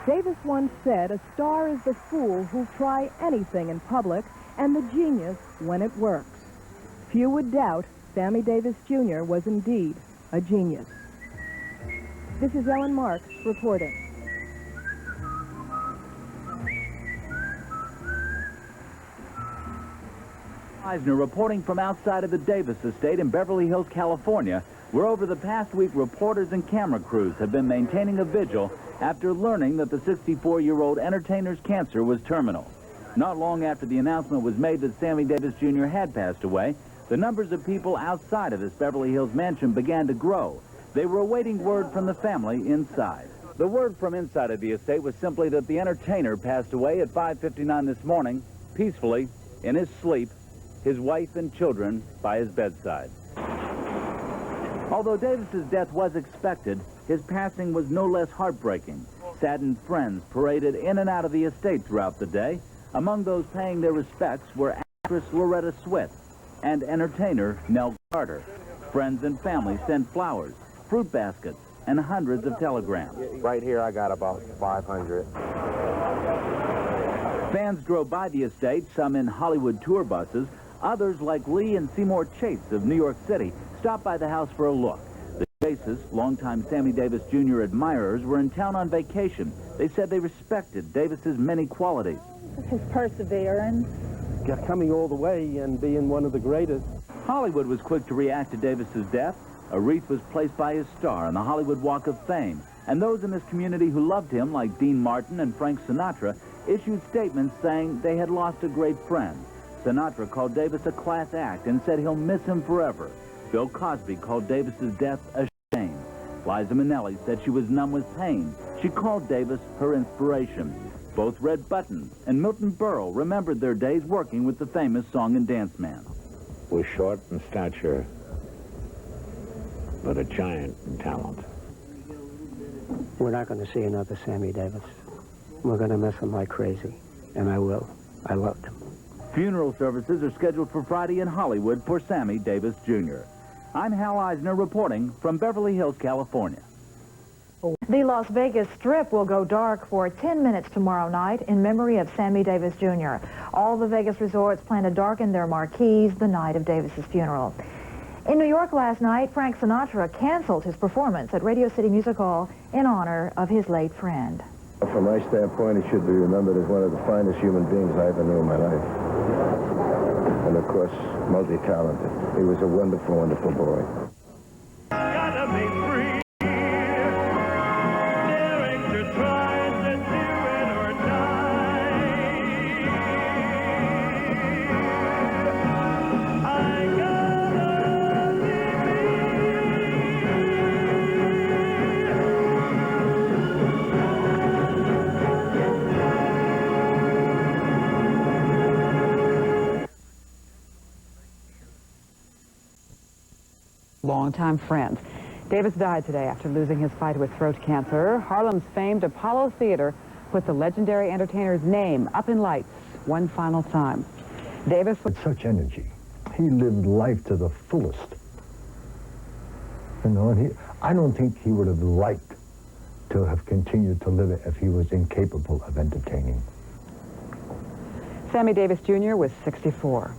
Davis once said, "A star is the fool who'll try anything in public, and the genius when it works." Few would doubt Sammy Davis Jr. was indeed a genius. This is Ellen Marks reporting. Eisner reporting from outside of the Davis estate in Beverly Hills, California, where over the past week reporters and camera crews have been maintaining a vigil after learning that the 64-year-old entertainer's cancer was terminal. Not long after the announcement was made that Sammy Davis Jr. had passed away, the numbers of people outside of this Beverly Hills mansion began to grow. They were awaiting word from the family inside. The word from inside of the estate was simply that the entertainer passed away at 5:59 this morning, peacefully, in his sleep, his wife and children by his bedside. Although Davis's death was expected, his passing was no less heartbreaking. Saddened friends paraded in and out of the estate throughout the day. Among those paying their respects were actress Loretta Swit and entertainer Nell Carter. Friends and family sent flowers, fruit baskets, and hundreds of telegrams. Right here I got about 500. Fans drove by the estate, some in Hollywood tour buses. Others, like Lee and Seymour Chase of New York City, stopped by the house for a look. The Chases, longtime Sammy Davis Jr. admirers, were in town on vacation. They said they respected Davis's many qualities. His perseverance. Coming all the way and being one of the greatest. Hollywood was quick to react to Davis's death. A wreath was placed by his star on the Hollywood Walk of Fame. And those in this community who loved him, like Dean Martin and Frank Sinatra, issued statements saying they had lost a great friend. Sinatra called Davis a class act and said he'll miss him forever. Bill Cosby called Davis's death a shame. Liza Minnelli said she was numb with pain. She called Davis her inspiration. Both Red Buttons and Milton Berle remembered their days working with the famous song and dance man. Was short in stature, but a giant in talent. We're not going to see another Sammy Davis. We're going to miss him like crazy, and I will. I loved him. Funeral services are scheduled for Friday in Hollywood for Sammy Davis Jr. I'm Hal Eisner reporting from Beverly Hills, California. The Las Vegas Strip will go dark for 10 minutes tomorrow night in memory of Sammy Davis Jr. All the Vegas resorts plan to darken their marquees the night of Davis's funeral. In New York last night, Frank Sinatra canceled his performance at Radio City Music Hall in honor of his late friend. From my standpoint, he should be remembered as one of the finest human beings I ever knew in my life. And, of course, multi-talented. He was a wonderful, wonderful boy. Gotta be free, daring to try to do it or die. I gotta be Longtime friends. Davis died today after losing his fight with throat cancer. Harlem's famed Apollo Theater put the legendary entertainer's name up in lights one final time. Davis with such energy. He lived life to the fullest. You know, and I don't think he would have liked to have continued to live it if he was incapable of entertaining. Sammy Davis Jr. was 64.